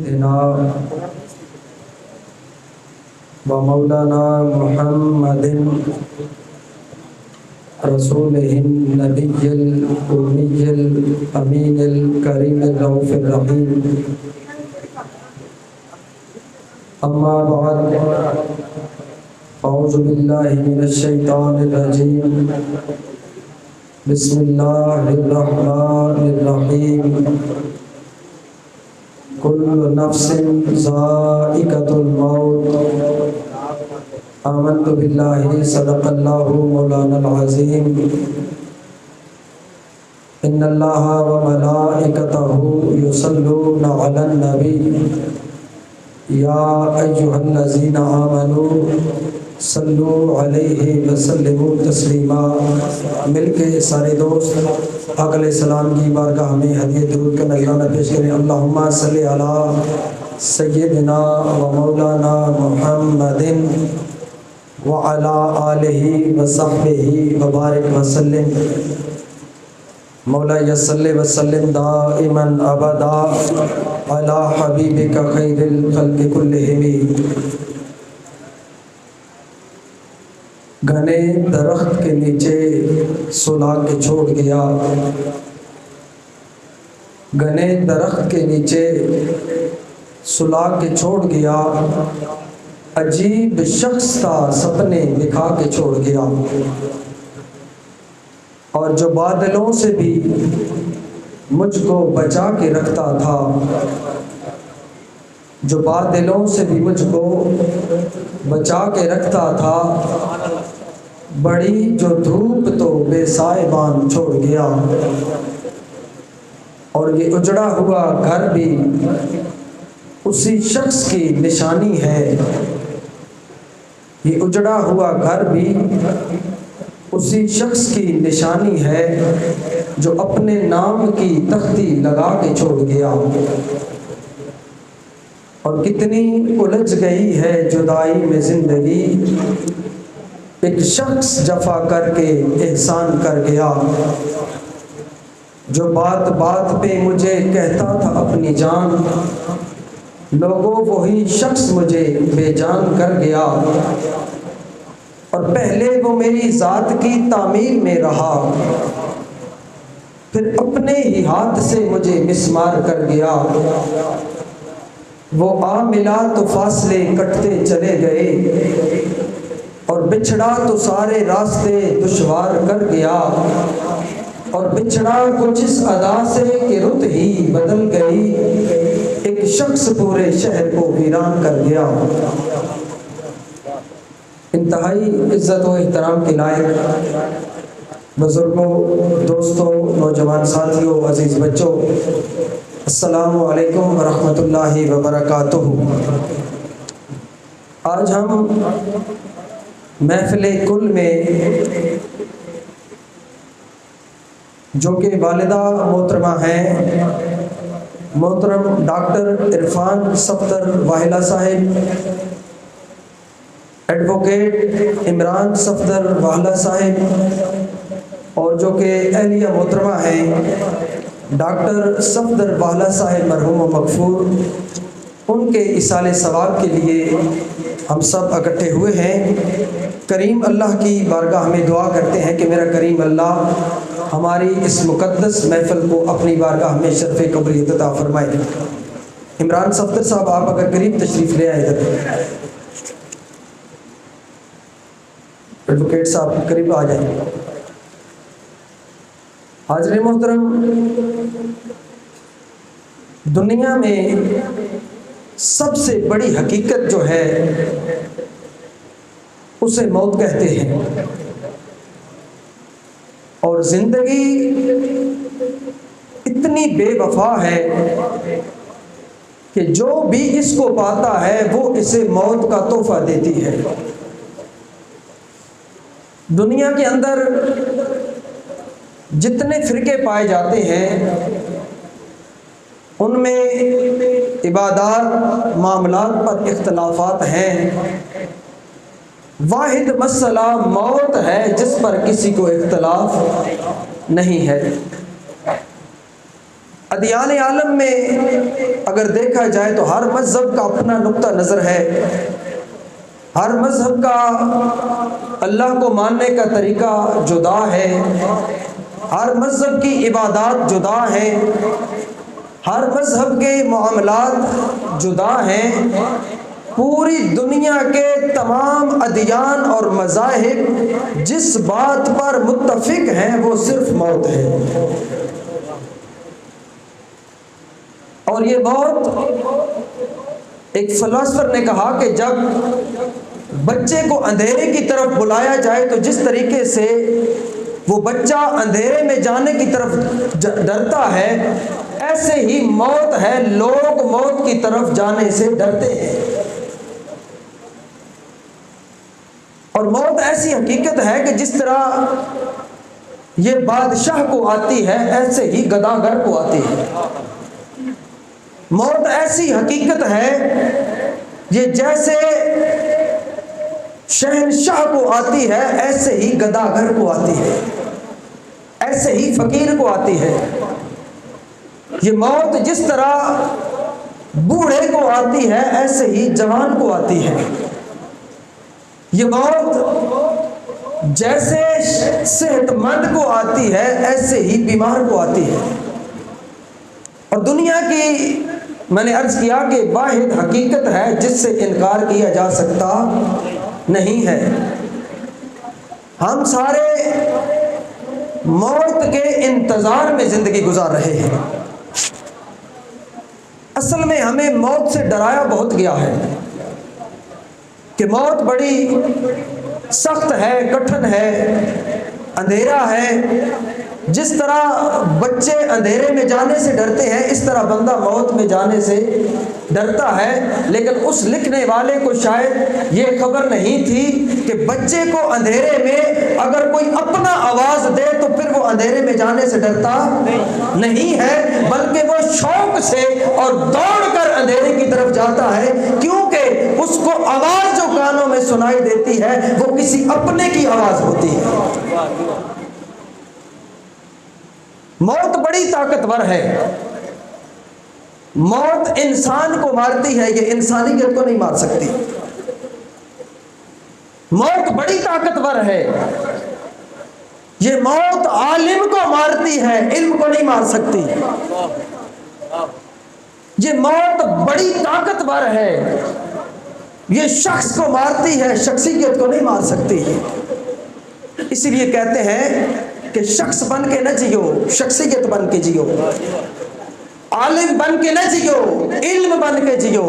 سيدنا ومولانا محمد رسوله النبي الأمي الأمين الكريم الرؤوف الرحيم. أما بعد أعوذ بالله من الشيطان الرجيم. بسم الله الرحمن الرحيم. كل نفس ذائقة الموت. آمنت بالله صدق الله مولانا العظيم. إن الله وملائكته يصلون على النبي يا أيها الذين آمنوا صلوا علیہ وسلموا تسلیما. مل کے سارے دوست آقا علیہ السلام کی بارگاہ میں ہدیہ درود کا نذرانہ پیش کریں. اللہم صلی علی سیدنا و مولانا محمد وعلی آلہ وصحبہ وبارک وسلم. مولا صلی وسلم دائما ابدا علی حبیبک خیر الخلق کلہم. گھنے درخت کے نیچے سلا کے چھوڑ گیا. گھنے درخت کے نیچے سلا کے چھوڑ گیا. عجیب شخص تھا سپنے دکھا کے چھوڑ گیا. اور جو بادلوں سے بھی مجھ کو بچا کے رکھتا تھا. جو بادلوں سے بھی مجھ کو بچا کے رکھتا تھا. بڑی جو دھوپ تو بے سائبان چھوڑ گیا. اور یہ اجڑا ہوا گھر بھی اسی شخص کی نشانی ہے. یہ اجڑا ہوا گھر بھی اسی شخص کی نشانی ہے جو اپنے نام کی تختی لگا کے چھوڑ گیا. اور کتنی الجھ گئی ہے جدائی میں زندگی. ایک شخص جفا کر کے احسان کر گیا. جو بات بات پہ مجھے کہتا تھا اپنی جان. لوگوں وہی شخص مجھے بے جان کر گیا. اور پہلے وہ میری ذات کی تعمیر میں رہا. پھر اپنے ہی ہاتھ سے مجھے مسمار کر گیا. وہ آ ملا تو فاصلے کٹتے چلے گئے. اور بچھڑا تو سارے راستے دشوار کر گیا. اور بچھڑا کچھ اس ادا سے کہ رت ہی بدل گئی. ایک شخص پورے شہر کو ویران کر گیا. انتہائی عزت و احترام کے لائق بزرگوں، دوستوں، نوجوان ساتھیوں، عزیز بچوں، السلام علیکم ورحمۃ اللہ وبرکاتہ. آج ہم محفل کل میں جو کہ والدہ محترمہ ہیں محترم ڈاکٹر عرفان صفدر واہلہ صاحب، ایڈوکیٹ عمران صفدر واہلہ صاحب، اور جو کہ اہلیہ محترمہ ہیں ڈاکٹر صفدر واہلہ صاحب مرحوم و مغفور، ان کے ایصال ثواب کے لیے ہم سب اکٹھے ہوئے ہیں. کریم اللہ کی بارگاہ میں دعا کرتے ہیں کہ میرا کریم اللہ ہماری اس مقدس محفل کو اپنی بارگاہ میں شرف قبولیت عطا فرمائے. عمران صفدر صاحب آپ اگر قریب تشریف لے آئے ادھر. ایڈوکیٹ صاحب قریب آ جائیں. حاضرین محترم، دنیا میں سب سے بڑی حقیقت جو ہے اسے موت کہتے ہیں. اور زندگی اتنی بے وفا ہے کہ جو بھی اس کو پاتا ہے وہ اسے موت کا تحفہ دیتی ہے. دنیا کے اندر جتنے فرقے پائے جاتے ہیں ان میں عبادات معاملات پر اختلافات ہیں. واحد مسئلہ موت ہے جس پر کسی کو اختلاف نہیں ہے. ادیان عالم میں اگر دیکھا جائے تو ہر مذہب کا اپنا نقطہ نظر ہے، ہر مذہب کا اللہ کو ماننے کا طریقہ جدا ہے، ہر مذہب کی عبادات جدا ہیں، ہر مذہب کے معاملات جدا ہیں۔ پوری دنیا کے تمام ادیان اور مذاہب جس بات پر متفق ہیں وہ صرف موت ہے، اور یہ موت، ایک فلسفر نے کہا کہ جب بچے کو اندھیرے کی طرف بلایا جائے تو جس طریقے سے وہ بچہ اندھیرے میں جانے کی طرف ڈرتا ہے، ایسے ہی موت ہے، لوگ موت کی طرف جانے سے ڈرتے ہیں۔ اور موت ایسی حقیقت ہے کہ جس طرح یہ بادشاہ کو آتی ہے ایسے ہی گداگر کو آتی ہے۔ موت ایسی حقیقت ہے یہ جیسے شہنشاہ کو آتی ہے ایسے ہی گداگر کو آتی ہے، ایسے ہی فقیر کو آتی ہے۔ یہ موت جس طرح بوڑھے کو آتی ہے ایسے ہی جوان کو آتی ہے۔ یہ موت جیسے صحت مند کو آتی ہے ایسے ہی بیمار کو آتی ہے۔ اور دنیا کی، میں نے عرض کیا کہ واحد حقیقت ہے جس سے انکار کیا جا سکتا نہیں ہے۔ ہم سارے موت کے انتظار میں زندگی گزار رہے ہیں۔ اصل میں ہمیں موت سے ڈرایا بہت گیا ہے کہ موت بڑی سخت ہے، کٹھن ہے، اندھیرا ہے۔ جس طرح بچے اندھیرے میں جانے سے ڈرتے ہیں اس طرح بندہ موت میں جانے سے ڈرتا ہے، لیکن اس لکھنے والے کو شاید یہ خبر نہیں تھی کہ بچے کو اندھیرے میں اگر کوئی اپنا آواز دے تو پھر وہ اندھیرے میں جانے سے ڈرتا نہیں ہے، بلکہ وہ شوق سے اور دوڑ کر اندھیرے کی طرف جاتا ہے، کیونکہ اس کو آواز جو کانوں میں سنائی دیتی ہے وہ کسی اپنے کی آواز ہوتی ہے۔ موت بڑی طاقتور ہے، موت انسان کو مارتی ہے، یہ انسانیت کو نہیں مار سکتی۔ موت بڑی طاقتور ہے، یہ موت عالم کو مارتی ہے، علم کو نہیں مار سکتی۔ یہ موت بڑی طاقتور ہے، یہ شخص کو مارتی ہے، شخصیت کو نہیں مار سکتی۔ اسی لیے کہتے ہیں کہ شخص بن کے نہ جیو، شخصیت بن کے جیو، عالم بن کے نہ جیو، علم بن کے جیو،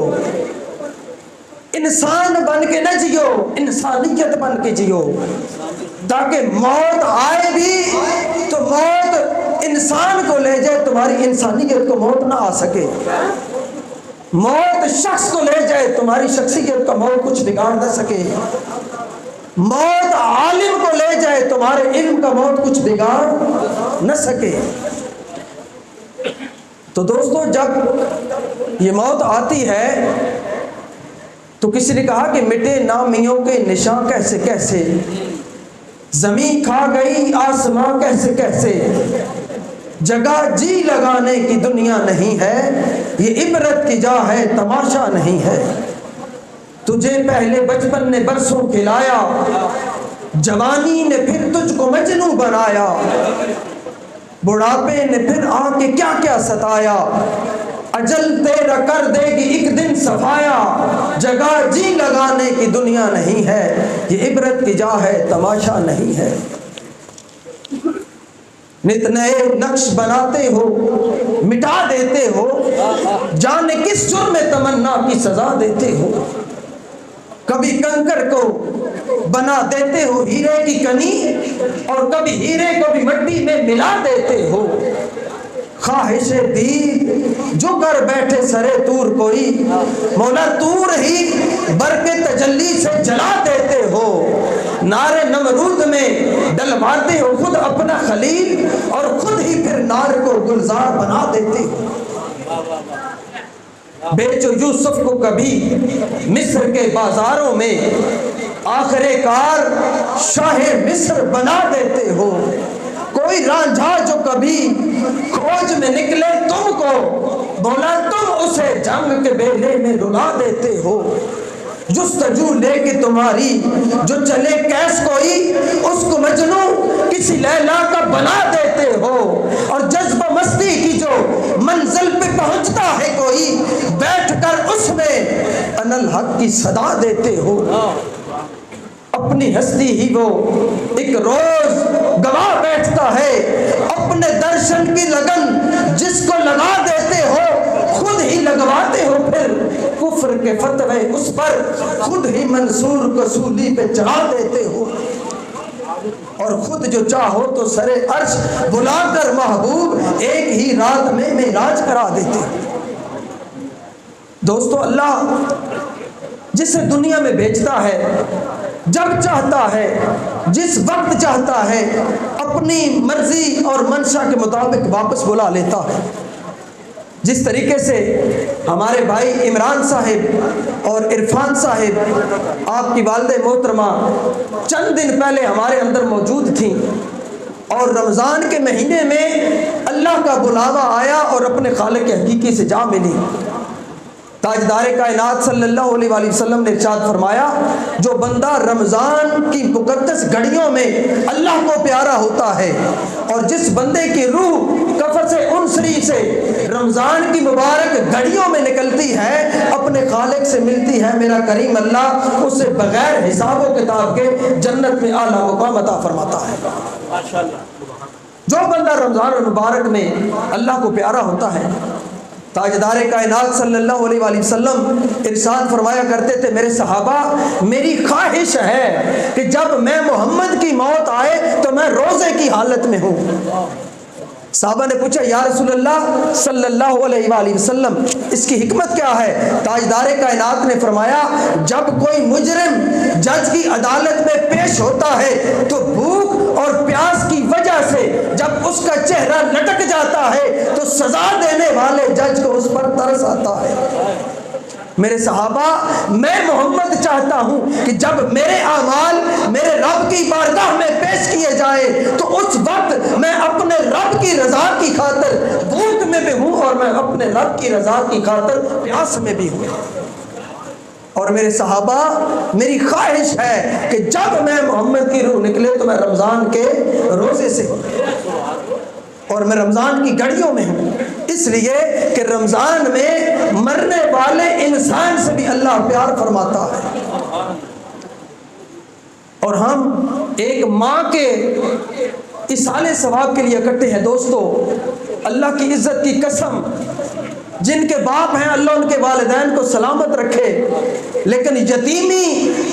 انسان بن کے نہ جیو، انسانیت بن کے جیو، تاکہ موت آئے بھی تو موت انسان کو لے جائے، تمہاری انسانیت کو موت نہ آ سکے۔ موت شخص کو لے جائے، تمہاری شخصیت کا موت کچھ بگاڑ نہ سکے۔ موت عالم کو لے جائے، تمہارے علم کا موت کچھ بگاڑ نہ سکے۔ تو دوستو، جب یہ موت آتی ہے تو کسی نے کہا کہ مٹے نامیوں کے نشاں کیسے کیسے، زمین کھا گئی آسماں کیسے کیسے، جگہ جی لگانے کی دنیا نہیں ہے، یہ عبرت کی جا ہے تماشا نہیں ہے۔ تجھے پہلے بچپن نے برسوں کھلایا، جوانی نے پھر تجھ کو مجنوں بنایا، بڑھاپے نے پھر آ کے کیا کیا ستایا، اجل تیرا کر دے گی ایک دن صفایا، جگہ جی لگانے کی دنیا نہیں ہے، یہ عبرت کی جا ہے تماشا نہیں ہے۔ نت نئے نقش بناتے ہو، مٹا دیتے ہو، جانے کس جرم تمنا کی سزا دیتے ہو، کبھی کنکر کو بنا دیتے ہو ہیرے کی کنی، اور کبھی ہیرے کو بھی مٹی میں ملا دیتے ہو، خواہش دید جو کر بیٹھے سرے طور کوئی، مولا طور ہی برق تجلی سے جلا دیتے ہو، نار نمرود میں ڈلواتے ہو خود اپنا خلیل، اور خود ہی پھر نار کو گلزار بنا دیتے ہو۔ بیچو یوسف کو کبھی مصر کے بازاروں میں، آخر کار شاہ مصر بنا دیتے ہو، کوئی کوئی رانجھا جو کبھی کھوج میں نکلے تم کو، بولا تم اسے جنگ کے بیلے میں رلا دیتے ہو۔ جستجو لے کے تمہاری جو چلے کیس کوئی، اس کو مجنوں کسی لیلا کا بنا دیتے ہو۔ اور جذبہ مستی کی جو منزل پہ پہنچتا ہے کوئی، بیٹھ کر اس میں انا الحق کی صدا دیتے ہو۔ اپنی ہستی ہی وہ ایک روز گوا بیٹھتا ہے، اپنے درشن کی لگن جس کو لگا دیتے ہو خود ہی لگواتے ہو، پھر کفر کے فتوے اس پر خود ہی منصور کو سولی پہ چڑھا دیتے ہو، اور خود جو چاہو تو سرے عرش بلا کر محبوب ایک ہی رات میں معراج کرا دیتے ہو۔ دوستو، اللہ جسے دنیا میں بھیجتا ہے، جب چاہتا ہے، جس وقت چاہتا ہے، اپنی مرضی اور منشا کے مطابق واپس بلا لیتا ہے۔ جس طریقے سے ہمارے بھائی عمران صاحب اور عرفان صاحب، آپ کی والدہ محترمہ چند دن پہلے ہمارے اندر موجود تھیں، اور رمضان کے مہینے میں اللہ کا بلاوا آیا اور اپنے خالق حقیقی سے جا ملی۔ تاجدار کائنات صلی اللہ علیہ وآلہ وسلم نے ارشاد فرمایا، جو بندہ رمضان کی مقدس گھڑیوں میں اللہ کو پیارا ہوتا ہے، اور جس بندے کی روح قفس انصری سے رمضان کی مبارک گھڑیوں میں نکلتی ہے، اپنے خالق سے ملتی ہے، میرا کریم اللہ اسے بغیر حساب و کتاب کے جنت میں اعلیٰ مقام عطا فرماتا ہے۔ جو بندہ رمضان المبارک میں اللہ کو پیارا ہوتا ہے، تاجدار کائنات صلی اللہ علیہ وآلہ وسلم ارشاد فرمایا کرتے تھے، میرے صحابہ میری خواہش ہے کہ جب میں محمد کی موت آئے تو میں روزے کی حالت میں ہوں۔ صحابہ نے پوچھا، یا رسول اللہ صلی اللہ علیہ وآلہ وسلم اس کی حکمت کیا ہے؟ تاجدار کائنات نے فرمایا، جب کوئی مجرم جج کی عدالت میں پیش ہوتا ہے تو بھوک اور پیاس کی وجہ سے جب اس کا چہرہ لٹک جاتا ہے تو سزا دینے والے جج کو اس پر ترس آتا ہے۔ میرے صحابہ، میں محمد چاہتا ہوں کہ جب میرے اعمال میرے رب کی بارگاہ میں پیش کیے جائیں تو اس وقت میں اپنے رب کی رضا کی خاطر بھوک میں بھی ہوں، اور میں اپنے رب کی رضا کی خاطر پیاس میں بھی ہوں۔ اور میرے صحابہ، میری خواہش ہے کہ جب میں محمد کی روح نکلے تو میں رمضان کے روزے سے ہوں، اور میں رمضان کی گھڑیوں میں ہوں، اس لیے کہ رمضان میں مرنے والے انسان سے بھی اللہ پیار فرماتا ہے۔ اور ہم ایک ماں کے اصالِ ثواب کے لیے اکٹھے ہیں۔ دوستو، اللہ کی عزت کی قسم، جن کے باپ ہیں اللہ ان کے والدین کو سلامت رکھے، لیکن یتیمی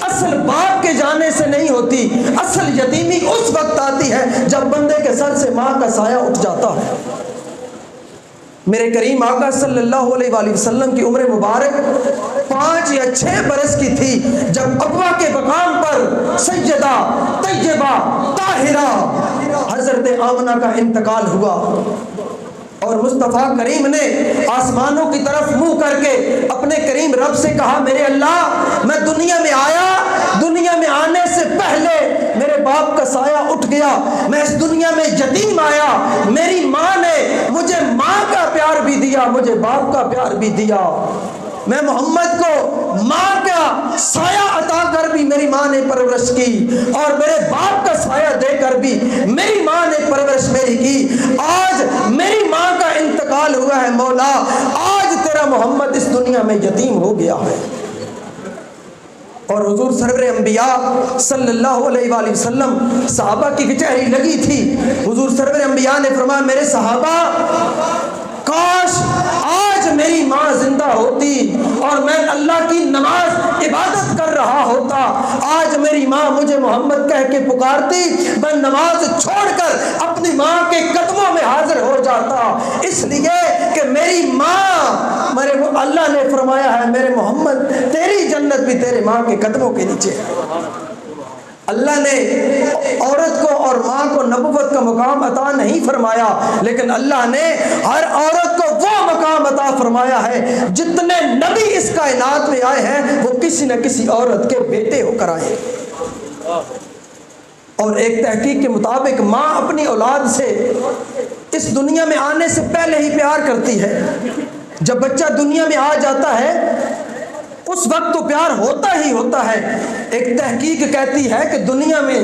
اصل باپ کے جانے سے نہیں ہوتی، اصل یتیمی اس وقت آتی ہے جب بندے کے سر سے ماں کا سایہ اٹھ جاتا ہے۔ میرے کریم آقا صلی اللہ علیہ وآلہ وسلم کی عمر مبارک 5 یا 6 برس کی تھی جب ابوا کے مقام پر سیدہ طیبہ طاہرہ حضرت آمنہ کا انتقال ہوا، اور مصطفیٰ کریم نے آسمانوں کی طرف منہ کر کے اپنے کریم رب سے کہا، میرے اللہ، میں دنیا میں آیا، دنیا میں آنے سے پہلے میرے باپ کا سایہ اٹھ گیا، میں اس دنیا میں یتیم آیا، میری ماں نے مجھے ماں کا پیار بھی دیا، مجھے باپ کا پیار بھی دیا، میں محمد کو ماں کا سایہ عطا کر بھی میری ماں نے پرورش کی، اور میرے باپ کا سایہ دے کر بھی میری ماں نے پرورش میری کی۔ آج میری ماں کا انتقال ہوا ہے مولا، آج تیرا محمد اس دنیا میں یتیم ہو گیا ہے۔ اور حضور سرور انبیاء صلی اللہ علیہ وآلہ وسلم، صحابہ کی کچہری لگی تھی، حضور سرور انبیاء نے فرمایا، میرے صحابہ، کاش آج میری ماں زندہ ہوتی اور میں اللہ کی نماز عبادت کر رہا ہوتا، آج میری ماں مجھے محمد کہہ کے پکارتی، میں نماز چھوڑ کر اپنی ماں کے قدموں میں حاضر ہو جاتا، اس لیے کہ میری ماں، میرے اللہ نے فرمایا ہے، میرے محمد تیری جنت بھی تیرے ماں کے قدموں کے نیچے۔ اللہ نے عورت کو اور ماں کو نبوت کا مقام عطا نہیں فرمایا، لیکن اللہ نے ہر عورت کو وہ مقام عطا فرمایا ہے، جتنے نبی اس کائنات میں آئے ہیں وہ کسی نہ کسی عورت کے بیٹے ہو کر آئے۔ اور ایک تحقیق کے مطابق ماں اپنی اولاد سے اس دنیا میں آنے سے پہلے ہی پیار کرتی ہے. جب بچہ دنیا میں آ جاتا ہے اس وقت تو پیار ہوتا ہی ہوتا ہے. ایک تحقیق کہتی ہے کہ دنیا میں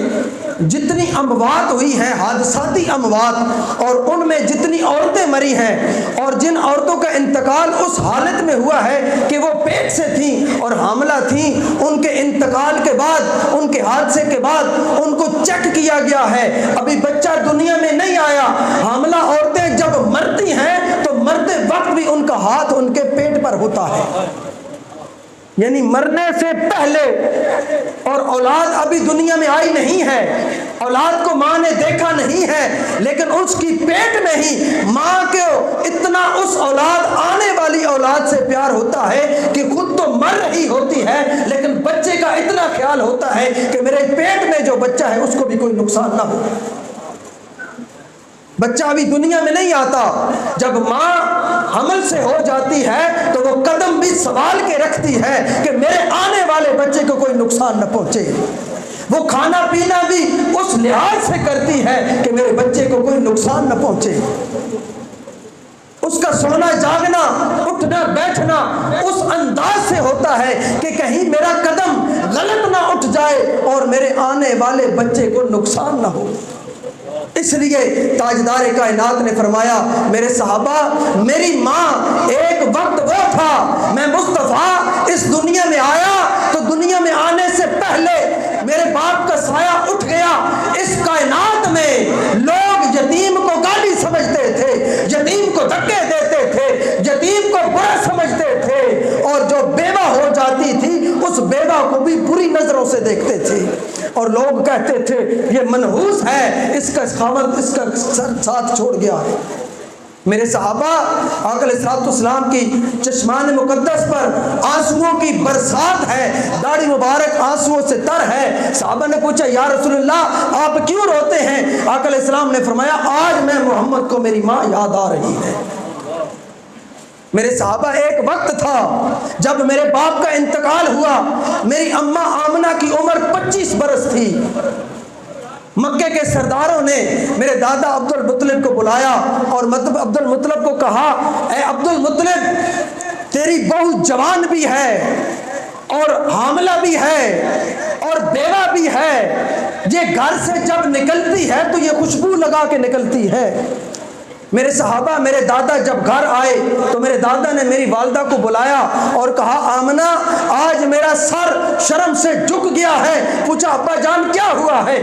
جتنی اموات ہوئی ہیں، حادثاتی اموات، اور ان میں جتنی عورتیں مری ہیں اور جن عورتوں کا انتقال اس حالت میں ہوا ہے کہ وہ پیٹ سے تھیں اور حاملہ تھیں، ان کے انتقال کے بعد، ان کے حادثے کے بعد ان کو چیک کیا گیا ہے، ابھی بچہ دنیا میں نہیں آیا. حاملہ عورتیں جب مرتی ہیں تو مرتے وقت بھی ان کا ہاتھ ان کے پیٹ پر ہوتا ہے، یعنی مرنے سے پہلے. اور اولاد ابھی دنیا میں آئی نہیں ہے، اولاد کو ماں نے دیکھا نہیں ہے، لیکن اس کی پیٹ میں ہی ماں کو اتنا اس اولاد، آنے والی اولاد سے پیار ہوتا ہے کہ خود تو مر رہی ہوتی ہے لیکن بچے کا اتنا خیال ہوتا ہے کہ میرے پیٹ میں جو بچہ ہے اس کو بھی کوئی نقصان نہ ہو. بچہ ابھی دنیا میں نہیں آتا، جب ماں حمل سے ہو جاتی ہے تو وہ قدم بھی سنبھال کے رکھتی ہے کہ میرے آنے والے بچے کو کوئی نقصان نہ پہنچے. وہ کھانا پینا بھی اس لحاظ سے کرتی ہے کہ میرے بچے کو کوئی نقصان نہ پہنچے. اس کا سونا جاگنا، اٹھنا بیٹھنا اس انداز سے ہوتا ہے کہ کہیں میرا قدم غلط نہ اٹھ جائے اور میرے آنے والے بچے کو نقصان نہ ہو. اس لیے تاجدار کائنات نے فرمایا، میرے صحابہ، میری ماں ایک وقت وہ تھا، میں مصطفیٰ اس دنیا میں آیا تو دنیا میں آنے سے پہلے میرے باپ کا سایہ اٹھ گیا. اس کائنات میں لوگ یتیم کو گالی سمجھتے تھے، یتیم کو دھکے دیتے تھے، یتیم کو برا سمجھتے تھے، اور جو بیوہ ہو جاتی تھی اس بیوہ کو بھی بری نظروں سے دیکھتے تھے، اور لوگ کہتے تھے یہ منحوس ہے، اس کا خاوند اس کا سر ساتھ چھوڑ گیا ہے. میرے صحابہ، آقا علیہ السلام کی چشمان مقدس پر آنسوؤں کی برسات ہے، داڑھی مبارک آنسوؤں سے تر ہے. صحابہ نے پوچھا یا رسول اللہ آپ کیوں روتے ہیں؟ آقا علیہ السلام نے فرمایا آج میں محمد کو میری ماں یاد آ رہی ہے. میرے صحابہ، ایک وقت تھا جب میرے باپ کا انتقال ہوا، میری اماں آمنہ کی عمر 25 برس تھی. مکے کے سرداروں نے میرے دادا عبد المطلب کو بلایا اور عبد المطلب کو کہا، اے عبد المطلب، تیری بہو جوان بھی ہے اور حاملہ بھی ہے اور بیوہ بھی ہے، یہ گھر سے جب نکلتی ہے تو یہ خوشبو لگا کے نکلتی ہے. میرے صحابہ، میرے دادا جب گھر آئے تو میرے دادا نے میری والدہ کو بلایا اور کہا آمنہ آج میرا سر شرم سے جھک گیا ہے. پوچھا ابا جان کیا ہوا ہے؟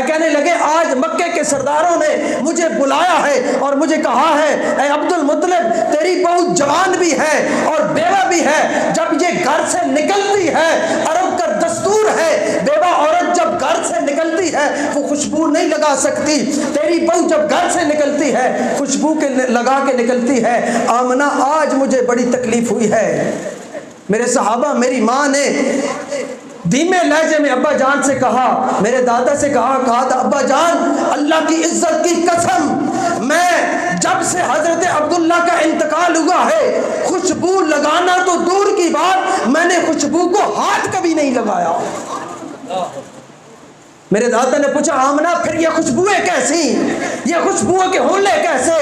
کہنے لگے آج مکے کے سرداروں نے مجھے بلایا ہے اور مجھے کہا ہے اے عبد المطلب تیری بہو جوان بھی ہے اور بیوہ بھی ہے، جب یہ گھر سے نکلتی ہے، عرب کا دستور ہے بیوہ عورت جب گھر سے نکلتی ہے وہ خوشبو نہیں لگا سکتی، تیری بہو جب گھر سے نکلتی ہے خوشبو کے لگا کے نکلتی ہے. آمنہ آج مجھے بڑی تکلیف ہوئی ہے. میرے صحابہ، میری ماں نے دھیمے لہجے میں ابا جان سے کہا، میرے دادا سے کہا تھا ابا جان اللہ کی عزت کی قسم، میں جب سے حضرت عبداللہ کا انتقال ہوا ہے خوشبو لگانا تو دور کی بات، میں نے خوشبو کو ہاتھ کبھی نہیں لگایا. میرے دادا نے پوچھا آمنہ پھر یہ خوشبوئیں کیسی، یہ خوشبوؤں کے ہولے کیسے،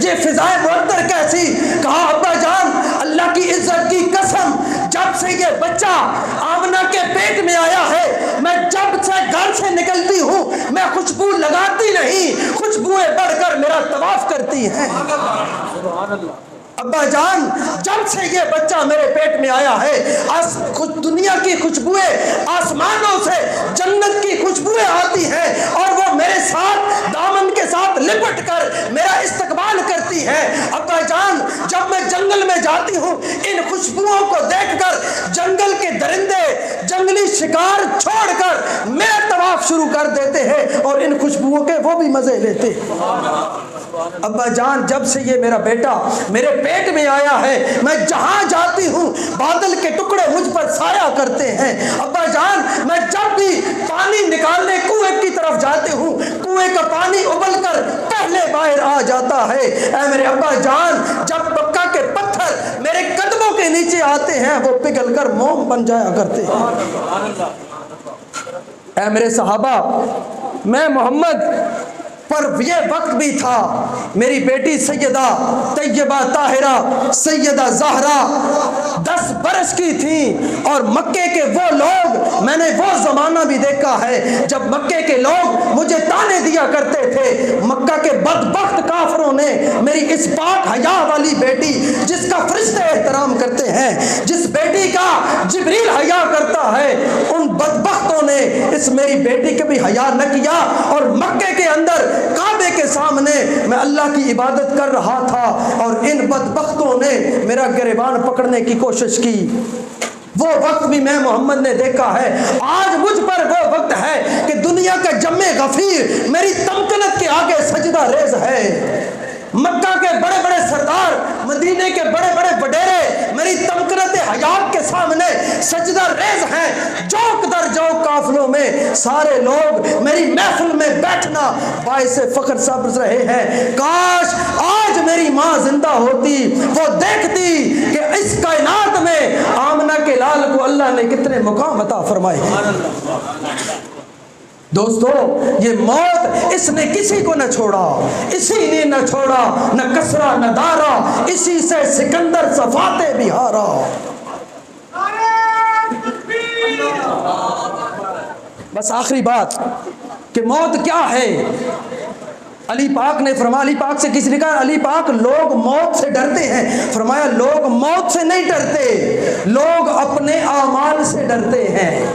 یہ فضائے معطر کیسی؟ کہا ابا جان اللہ کی عزت کی قسم، جب سے یہ بچہ آمنہ کے پیٹ میں آیا ہے میں جب سے گھر سے نکلتی ہوں میں خوشبو لگاتی نہیں، خوشبوئیں بڑھ کر میرا طواف کرتی ہیں. ابا جان جب سے یہ بچہ میرے پیٹ میں آیا ہے دنیا کی خوشبوئیں، آسمانوں سے جنت کی خوشبوئیں آتی ہیں اور وہ میرے ساتھ دامن کے ساتھ لپٹ کر میرا استقبال کرتی ہے. ابا جان جب میں جنگل میں جاتی ہوں ان خوشبوؤں کو دیکھ کر جنگل کے درندے جنگلی شکار چھوڑ کر میرا طواف شروع کر دیتے ہیں اور ان خوشبوؤں کے وہ بھی مزے لیتے ہیں. ابا جان جب سے یہ میرا بیٹا میرے پیٹ میں آیا ہے میں جہاں جاتی ہوں بادل کے ٹکڑے مجھ پر سایہ کرتے ہیں. ابا جان میں جب بھی پانی نکالنے کنویں کی طرف جاتی ہوں کنویں کا پانی ابل کر پہلے باہر آ جاتا ہے. اے میرے ابا جان جب مکہ کے پتھر میرے قدموں کے نیچے آتے ہیں وہ پگھل کر موم بن جایا کرتے ہیں. اے میرے صحابہ میں محمد پر یہ وقت بھی تھا میری بیٹی سیدہ طیبہ طاہرہ سیدہ زہرا 10 برس کی تھی، اور مکے کے وہ لوگ، میں نے وہ زمانہ بھی دیکھا ہے جب مکے کے لوگ مجھے تانے دیا کرتے تھے۔ مکہ کے بدبخت کافروں نے میری اس پاک حیا والی بیٹی جس کا فرشتے احترام کرتے ہیں، جس بیٹی کا جبریل حیا کرتا ہے، ان بدبختوں نے اس میری بیٹی کے بھی حیا نہ کیا، اور مکے کے اندر کعبے کے سامنے میں اللہ کی عبادت کر رہا تھا اور ان بدبختوں نے میرا گریبان پکڑنے کی کوشش کی۔ وہ وقت بھی میں محمد نے دیکھا ہے۔ آج مجھ پر وہ وقت ہے کہ دنیا کا جم غفیر میری تمکنت کے آگے سجدہ ریز ہے۔ مکہ کے بڑے بڑے سردار، مدینے کے بڑے بڑے وڈیرے میری تمکنت حیات کے سامنے سجدہ ریز ہیں۔ جوک در جوک قافلوں میں سارے لوگ میری محفل میں بیٹھنا باعث فخر سبز رہے ہیں۔ کاش آج میری ماں زندہ ہوتی، وہ دیکھتی کہ اس کائنات میں آمنہ کے لال کو اللہ نے کتنے مقام عطا فرمائے۔ دوستو، یہ موت اس نے کسی کو نہ چھوڑا، اسی نے نہ چھوڑا، نہ کسرا نہ دارا، اسی سے سکندر صفاتے بھی ہارا۔ بس آخری بات کہ موت کیا ہے؟ علی پاک نے فرمایا، علی پاک سے کسی نے کہا علی پاک لوگ موت سے ڈرتے ہیں، فرمایا لوگ موت سے نہیں ڈرتے، لوگ اپنے اعمال سے ڈرتے ہیں۔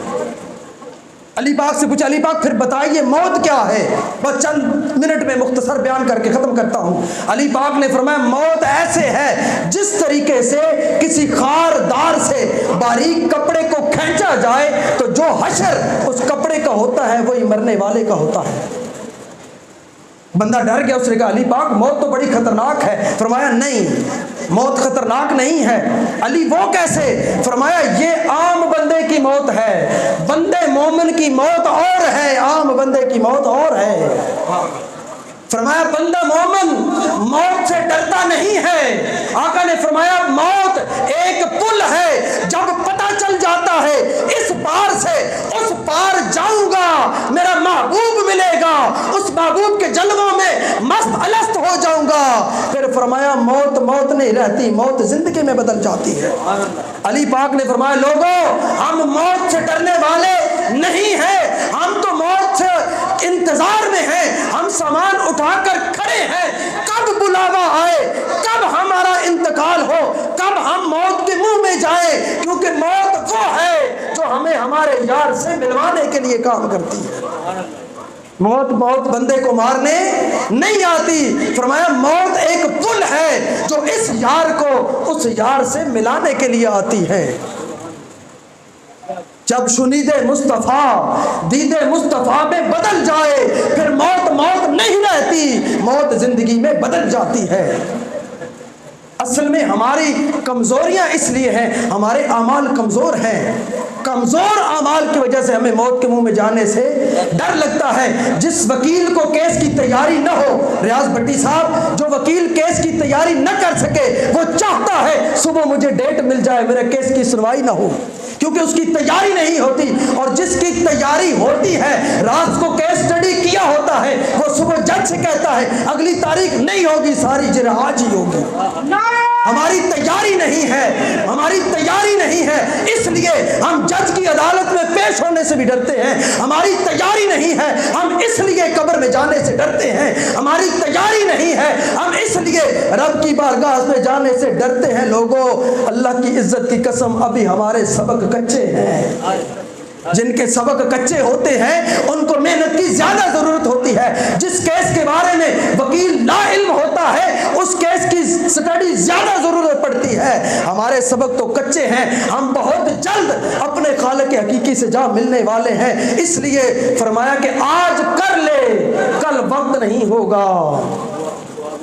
علی پاک سے پوچھا علی پاک پھر بتائیے موت کیا ہے؟ بس چند منٹ میں مختصر بیان کر کے ختم کرتا ہوں۔ علی پاک نے فرمایا موت ایسے ہے جس طریقے سے کسی خاردار سے باریک کپڑے کو کھینچا جائے تو جو حشر اس کپڑے کا ہوتا ہے وہی مرنے والے کا ہوتا ہے۔ بندہ ڈر گیا، اس نے کہا علی پاک موت تو بڑی خطرناک ہے، فرمایا نہیں موت خطرناک نہیں ہے۔ علی وہ کیسے؟ فرمایا یہ عام بندے کی موت ہے، بندے مومن کی موت اور ہے، عام بندے کی موت اور ہے۔ فرمایا بندہ مومن موت سے ڈرتا نہیں ہے، آقا نے فرمایا موت ایک پل ہے، جب پتہ چل جاتا ہے اس پار سے اس پار جاؤں گا میرا محبوب ملے گا، اس محبوب کے جلووں میں مست الست ہو جاؤں گا، پھر فرمایا موت موت نہیں رہتی، موت زندگی میں بدل جاتی ہے۔ علی پاک نے فرمایا لوگوں ہم موت سے ڈرنے والے نہیں ہیں، ہم تو موت سے انتظار میں ہیں، ہم سامان اٹھا کر کھڑے ہیں، کب بلاوا آئے، کب ہمارا انتقال ہو، کب ہم موت کے منہ میں جائیں، کیونکہ موت وہ ہے جو ہمیں ہمارے یار سے ملوانے کے لیے کام کرتی ہے۔ موت بندے کو مارنے نہیں آتی، فرمایا موت ایک پل ہے جو اس یار کو اس یار سے ملانے کے لیے آتی ہے۔ جب شنید مصطفیٰ دید مصطفیٰ میں بدل جائے پھر موت موت نہیں رہتی، موت زندگی میں بدل جاتی ہے۔ اصل میں ہماری کمزوریاں اس لیے ہیں، ہمارے اعمال کمزور ہیں، کمزور اعمال کی وجہ سے ہمیں موت کے منہ میں جانے سے ڈر لگتا ہے۔ جس وکیل کو کیس کی تیاری نہ ہو، ریاض بھٹی صاحب، جو وکیل کیس کی تیاری نہ کر سکے وہ چاہتا ہے صبح مجھے ڈیٹ مل جائے میرے کیس کی سنوائی نہ ہو، کیونکہ اس کی تیاری نہیں ہوتی، اور جس کی تیاری ہوتی ہے رات کو کیس اسٹڈی کیا ہوتا ہے وہ صبح جج سے کہتا ہے اگلی تاریخ نہیں ہوگی، ساری جرح آج ہی ہوگی۔ ہماری تیاری نہیں ہے، ہماری تیاری نہیں ہے، اس لیے ہم جج کی عدالت میں پیش ہونے سے بھی ڈرتے ہیں، ہماری تیاری نہیں ہے، ہم اس لیے قبر میں جانے سے ڈرتے ہیں، ہماری تیاری نہیں ہے، ہم اس لیے رب کی بارگاہ میں جانے سے ڈرتے ہیں۔ لوگوں اللہ کی عزت کی قسم ابھی ہمارے سبق کچے ہیں، جن کے سبق کچے ہوتے ہیں ان کو محنت کی زیادہ ضرورت ہوتی ہے۔ جس کیس کے بارے میں وکیل لا علم ہوتا ہے اس کیس کی سٹڈی زیادہ ضرورت پڑتی ہے۔ ہمارے سبق تو کچے ہیں، ہم بہت جلد اپنے خالق حقیقی سے جا ملنے والے ہیں، اس لیے فرمایا کہ آج کر لے کل وقت نہیں ہوگا۔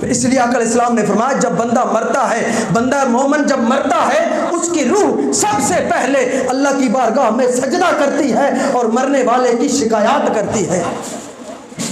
اس لیے آقا علیہ السلام نے فرمایا جب بندہ مرتا ہے، بندہ مومن جب مرتا ہے اس کی روح سب سے پہلے اللہ کی بارگاہ میں سجدہ کرتی ہے اور مرنے والے کی شکایات کرتی ہے۔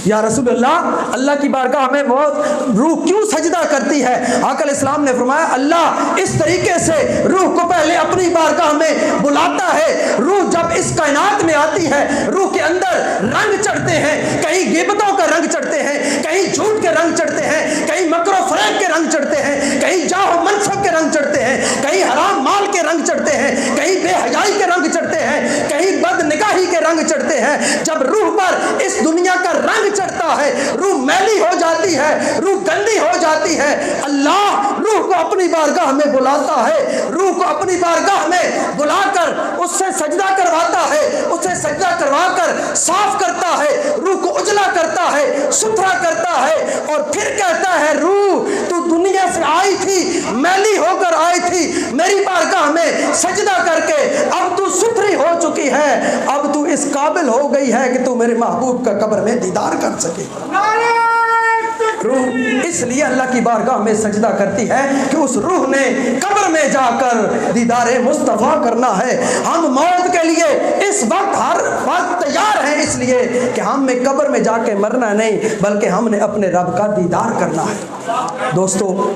یا رسول اللہ، اللہ کی بارگاہ میں روح کیوں سجدہ کرتی ہے؟ آقا علیہ السلام نے فرمایا اللہ اس طریقے سے روح کو پہلے اپنی بارگاہ میں بلاتا ہے۔ روح جب اس کائنات میں آتی ہے، روح کے اندر رنگ چڑھتے ہیں، کہیں غیبتوں کا رنگ چڑھتے ہیں، کہیں جھوٹ کے رنگ چڑھتے ہیں، کہیں مکر و فریب کے رنگ چڑھتے ہیں، کہیں جاہ و منصب کے رنگ چڑھتے ہیں، کہیں حرام مال کے رنگ چڑھتے ہیں، کہیں بے حیائی کے رنگ چڑھتے ہیں، کہیں بد نگاہی کے رنگ چڑھتے ہیں۔ جب روح پر اس دنیا کا رنگ چڑھتا ہے، روح میلی ہو جاتی ہے، روح گندی ہو جاتی ہے، اللہ روح کو اپنی بارگاہ میں بلاتا ہے، روح کو اپنی بارگاہ میں بلا کر اس سے سجدہ کرواتا ہے، اسے سجدہ کروا کر صاف کرتا ہے، روح کو اجلا کرتا ہے، ستھرا کرتا ہے، اور پھر کہتا ہے روح تو دنیا سے آئی تھی، میلی ہو کر آئی تھی، میری بارگاہ میں سجدہ کر کے اب تو ستھری ہو چکی ہے، اب تو اس قابل ہو گئی ہے کہ تو میرے محبوب کا قبر میں دیدار کر سکے۔ روح اس لیے اللہ کی بارگاہ میں سجدہ کرتی ہے کہ اس روح نے قبر میں جا کر دیدار مصطفیٰ کرنا ہے۔ ہم موت کے لیے اس وقت ہر وقت تیار ہیں، اس لیے کہ ہم میں قبر میں جا کے مرنا نہیں، بلکہ ہم نے اپنے رب کا دیدار کرنا ہے۔ دوستو